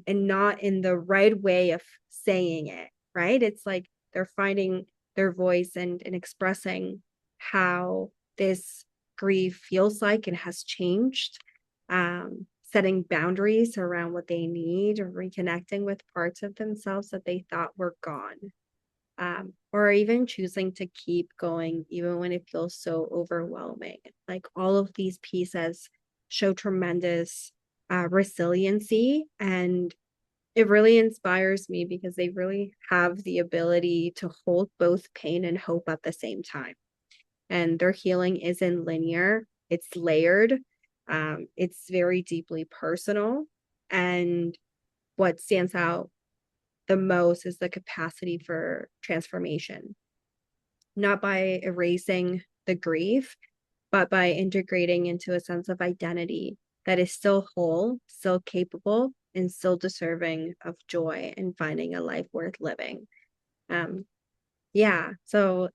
not in the right way of saying it, right? It's like they're finding their voice and expressing how this grief feels like and has changed, setting boundaries around what they need, or reconnecting with parts of themselves that they thought were gone, or even choosing to keep going even when it feels so overwhelming. Like all of these pieces show tremendous resiliency, and it really inspires me because they really have the ability to hold both pain and hope at the same time. And their healing isn't linear, it's layered, it's very deeply personal. And what stands out the most is the capacity for transformation, not by erasing the grief, but by integrating into a sense of identity that is still whole, still capable, and still deserving of joy and finding a life worth living. Um, yeah, so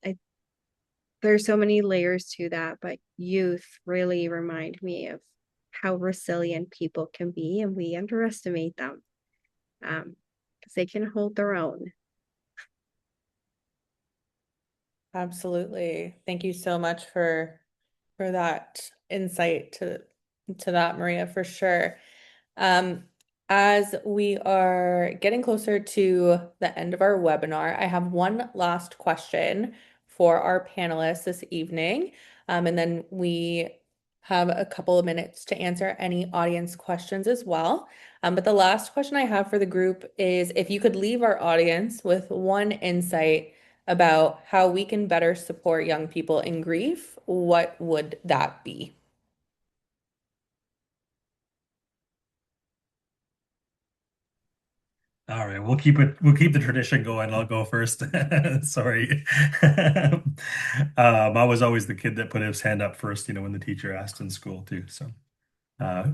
there's so many layers to that, but youth really remind me of how resilient people can be, and we underestimate them because they can hold their own. Absolutely. Thank you so much for that insight to that, Maria, for sure. As we are getting closer to the end of our webinar, I have one last question for our panelists this evening. And then we have a couple of minutes to answer any audience questions as well. But the last question I have for the group is if you could leave our audience with one insight about how we can better support young people in grief, what would that be? All right, we'll keep the tradition going. I'll go first. Sorry. I was always the kid that put his hand up first, when the teacher asked in school too. So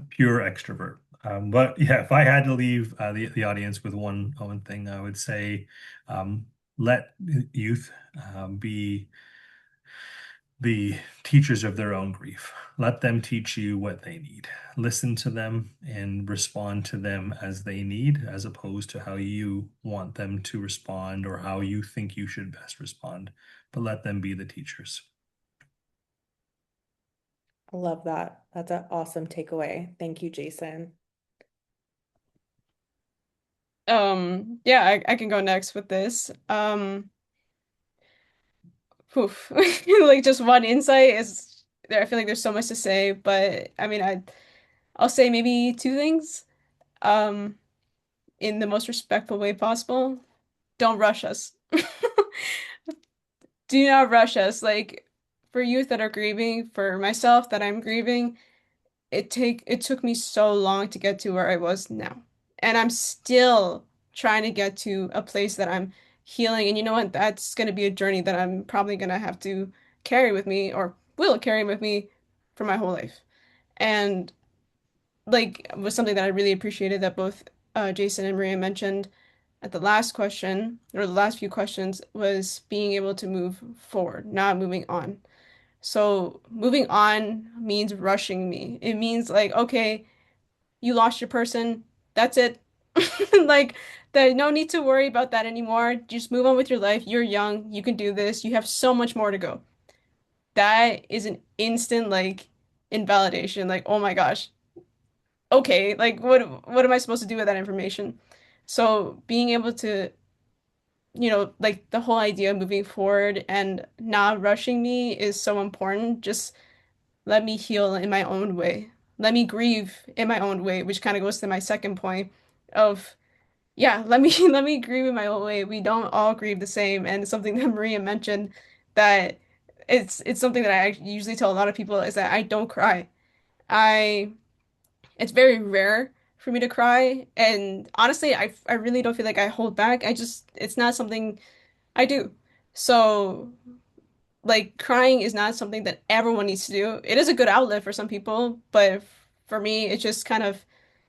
pure extrovert. But yeah, if I had to leave the audience with one thing, I would say let youth be the teachers of their own grief. Let them teach you what they need. Listen to them and respond to them as they need, as opposed to how you want them to respond or how you think you should best respond. But let them be the teachers. I love that. That's an awesome takeaway. Thank you, Jason. Yeah, I can go next with this. Poof. Like just one insight is there. I feel like there's so much to say, but I mean, I'll say maybe two things. Um, in the most respectful way possible. Don't rush us. Do not rush us. Like for youth that are grieving, for myself that I'm grieving, it took me so long to get to where I was now. And I'm still trying to get to a place that I'm healing. And you know what? That's going to be a journey that I'm probably going to have to carry with me or will carry with me for my whole life. And like was something that I really appreciated that both Jason and Maria mentioned at the last question or the last few questions was being able to move forward, not moving on. So moving on means rushing me. It means like, okay, you lost your person. That's it. Like, there's no need to worry about that anymore. Just move on with your life. You're young. You can do this. You have so much more to go. That is an instant like invalidation. Like, oh my gosh. Okay, like what am I supposed to do with that information? So being able to, like the whole idea of moving forward and not rushing me is so important. Just let me heal in my own way. Let me grieve in my own way, which kind of goes to my second point of, yeah, let me let me grieve in my own way. We don't all grieve the same, and it's something that Maria mentioned that it's something that I usually tell a lot of people is that I don't cry. I It's very rare for me to cry, and honestly, I really don't feel like I hold back. It's not something I do. So like crying is not something that everyone needs to do. It is a good outlet for some people, but for me, it's just kind of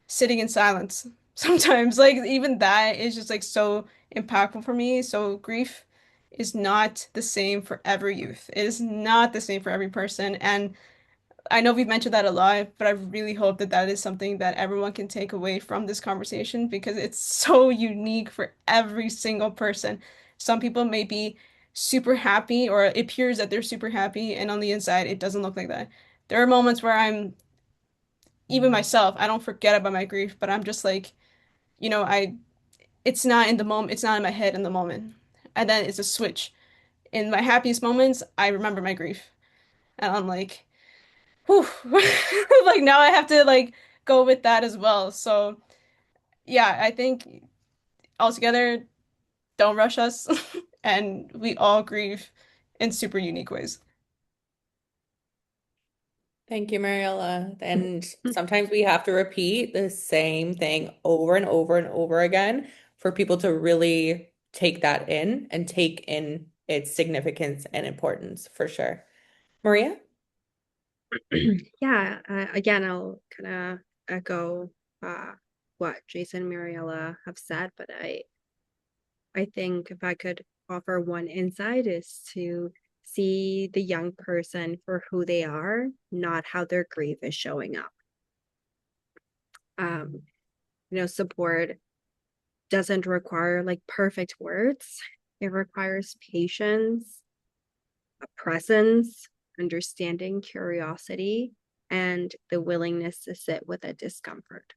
sitting in silence. Sometimes, like even that is just like so impactful for me. So grief is not the same for every youth. It is not the same for every person. And I know we've mentioned that a lot, but I really hope that that is something that everyone can take away from this conversation because it's so unique for every single person. Some people may be super happy, or it appears that they're super happy, and on the inside, it doesn't look like that. There are moments where even myself, I don't forget about my grief, but I'm just like, it's not in the moment, it's not in my head in the moment. And then it's a switch. In my happiest moments, I remember my grief. And I'm like, whew. Like now I have to like go with that as well. So yeah, I think altogether, don't rush us and we all grieve in super unique ways. Thank you, Mariela. And sometimes we have to repeat the same thing over and over and over again for people to really take that in and take in its significance and importance for sure. Maria? Yeah, again, I'll kind of echo what Jason and Mariela have said, but I think if I could offer one insight is to see the young person for who they are, not how their grief is showing up. Um, support doesn't require like perfect words. It requires patience, a presence, understanding, curiosity, and the willingness to sit with a discomfort.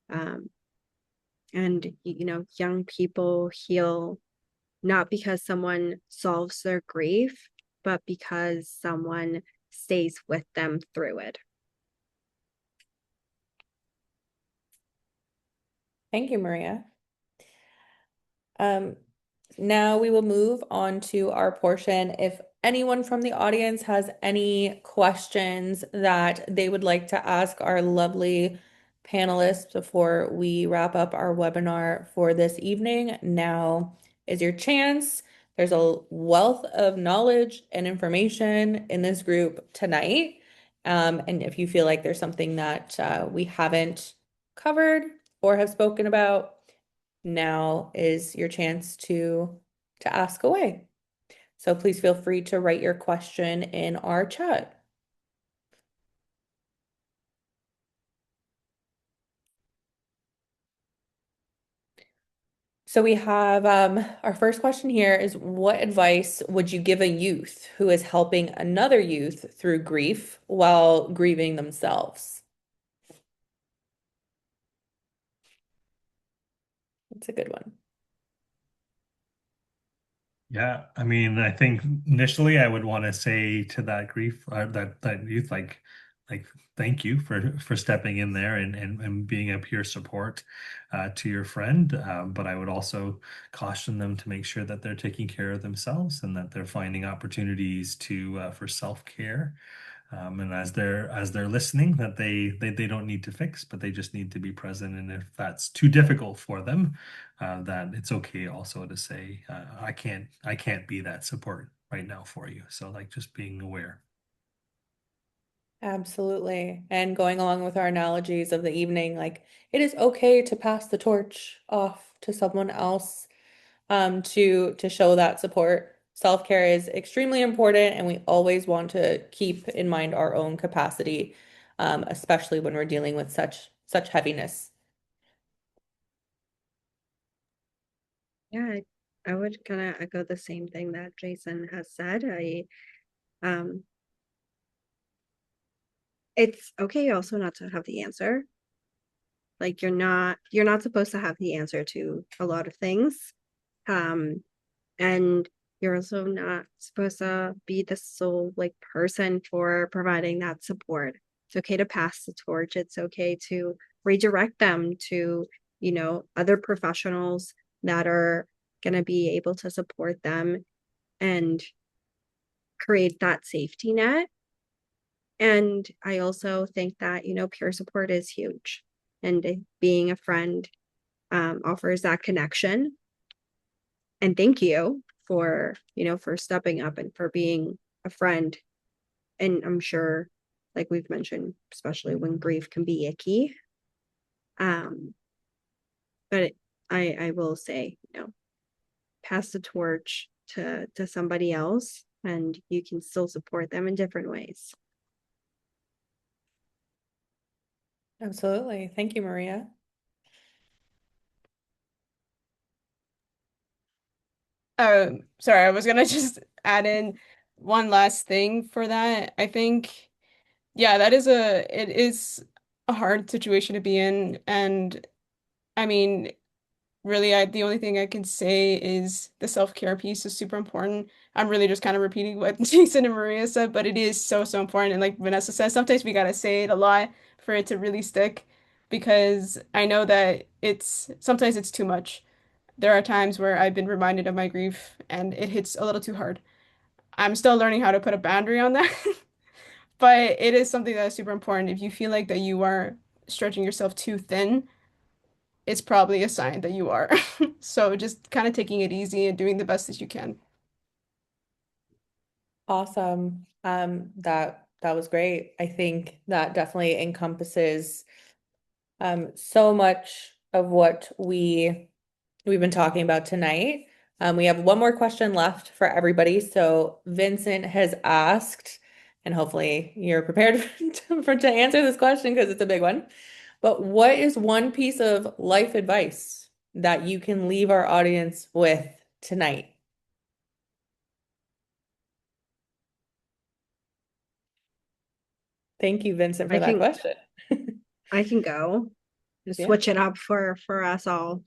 And young people heal not because someone solves their grief, but because someone stays with them through it. Thank you, Maria. Now we will move on to our portion. If anyone from the audience has any questions that they would like to ask our lovely panelists before we wrap up our webinar for this evening, now is your chance. There's a wealth of knowledge and information in this group tonight. And if you feel like there's something that we haven't covered or have spoken about, now is your chance to ask away. So please feel free to write your question in our chat. So we have our first question here is, what advice would you give a youth who is helping another youth through grief while grieving themselves? That's a good one. Yeah, I mean, I think initially I would want to say to that grief, that youth, like thank you for stepping in there and being a peer support to your friend. But I would also caution them to make sure that they're taking care of themselves and that they're finding opportunities to for self-care. And as they're listening, that they don't need to fix, but they just need to be present. And if that's too difficult for them, that it's okay also to say, I can't be that support right now for you. So like just being aware. Absolutely. And going along with our analogies of the evening, like it is okay to pass the torch off to someone else, to show that support. Self-care is extremely important, and we always want to keep in mind our own capacity, especially when we're dealing with such heaviness. Yeah, I would kind of echo the same thing that Jason has said. Um, it's okay also not to have the answer. Like you're not supposed to have the answer to a lot of things. And you're also not supposed to be the sole like person for providing that support. It's okay to pass the torch. It's okay to redirect them to, other professionals that are going to be able to support them and create that safety net. And I also think that, peer support is huge. And being a friend offers that connection. And thank you for, for stepping up and for being a friend. And I'm sure, like we've mentioned, especially when grief can be icky. But I will say, pass the torch to somebody else and you can still support them in different ways. Absolutely. Thank you, Maria. Sorry, I was gonna just add in one last thing for that. I think, yeah, it is a hard situation to be in, and I mean, really, the only thing I can say is the self-care piece is super important. I'm really just kind of repeating what Jason and Maria said, but it is so, so important. And like Vanessa says, sometimes we gotta say it a lot for it to really stick, because I know that sometimes it's too much. There are times where I've been reminded of my grief and it hits a little too hard. I'm still learning how to put a boundary on that, but it is something that is super important. If you feel like that you are stretching yourself too thin, it's probably a sign that you are. So just kind of taking it easy and doing the best that you can. Awesome. That was great. I think that definitely encompasses so much of what we've been talking about tonight. We have one more question left for everybody. So Vincent has asked, and hopefully you're prepared to answer this question because it's a big one. But what is one piece of life advice that you can leave our audience with tonight? Thank you, Vincent, for that question. I can go. Yeah. Switch it up for us all.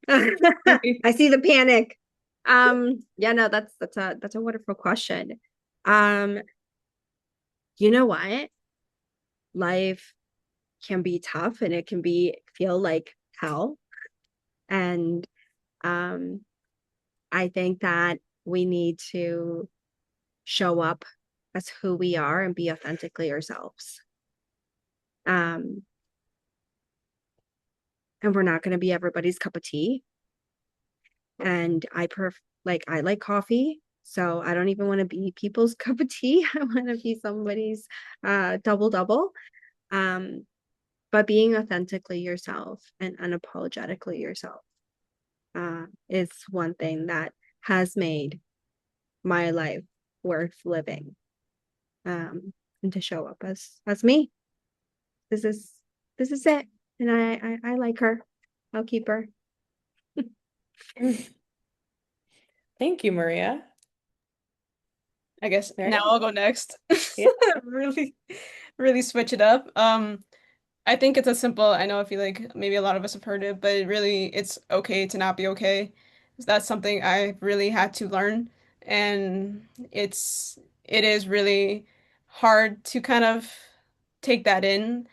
I see the panic. Yeah, no, that's a wonderful question. you know what? Life can be tough and it can feel like hell. And um, I think that we need to show up as who we are and be authentically ourselves. Um, and we're not going to be everybody's cup of tea. And I like coffee, so I don't even want to be people's cup of tea. I want to be somebody's double double. Um, but being authentically yourself and unapologetically yourself is one thing that has made my life worth living. And to show up as me. This is this is it. And I like her. I'll keep her. Thank you, Maria. I guess Mary? now I'll go next. Yeah. Really, really switch it up. I think it's as simple. I feel like maybe a lot of us have heard it, but really it's okay to not be okay. That's something I really had to learn. And it is really hard to kind of take that in,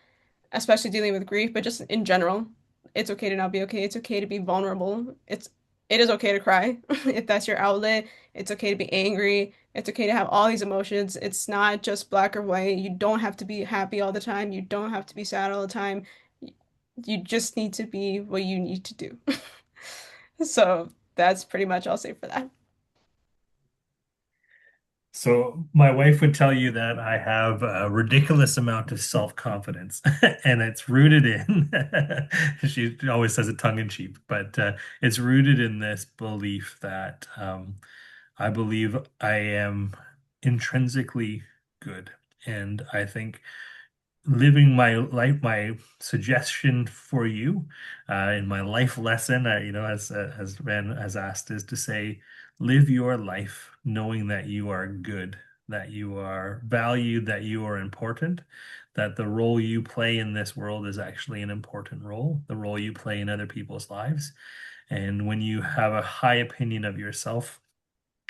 especially dealing with grief, but just in general. It's okay to not be okay. It's okay to be vulnerable. It is okay to cry if that's your outlet. It's okay to be angry. It's okay to have all these emotions. It's not just black or white. You don't have to be happy all the time. You don't have to be sad all the time. You just need to be what you need to do. So that's pretty much all I'll say for that. So my wife would tell you that I have a ridiculous amount of self-confidence, and it's rooted in, she always says it tongue in cheek, but it's rooted in this belief that I believe I am intrinsically good. And I think living my life, my suggestion for you in my life lesson, as Van has asked, is to say, live your life knowing that you are good, that you are valued, that you are important, that the role you play in this world is actually an important role, the role you play in other people's lives. And when you have a high opinion of yourself,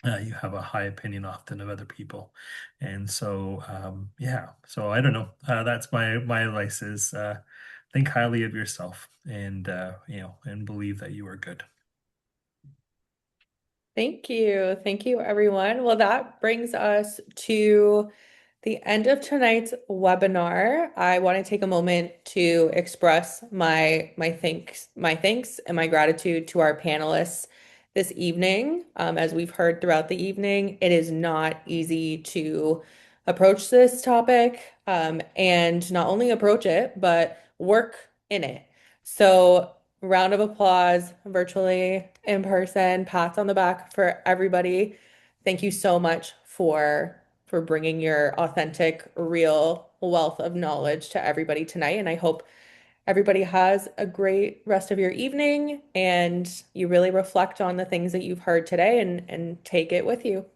you have a high opinion often of other people. And so, yeah, so I don't know. That's my advice is think highly of yourself and, and believe that you are good. Thank you. Thank you, everyone. Well, that brings us to the end of tonight's webinar. I want to take a moment to express my thanks and my gratitude to our panelists this evening. As we've heard throughout the evening, it is not easy to approach this topic, and not only approach it, but work in it. So round of applause, virtually, in person, pats on the back for everybody. Thank you so much for bringing your authentic, real wealth of knowledge to everybody tonight. And I hope everybody has a great rest of your evening and you really reflect on the things that you've heard today and take it with you.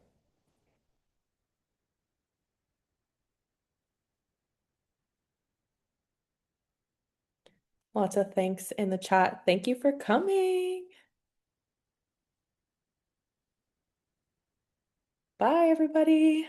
Lots of thanks in the chat. Thank you for coming. Bye, everybody.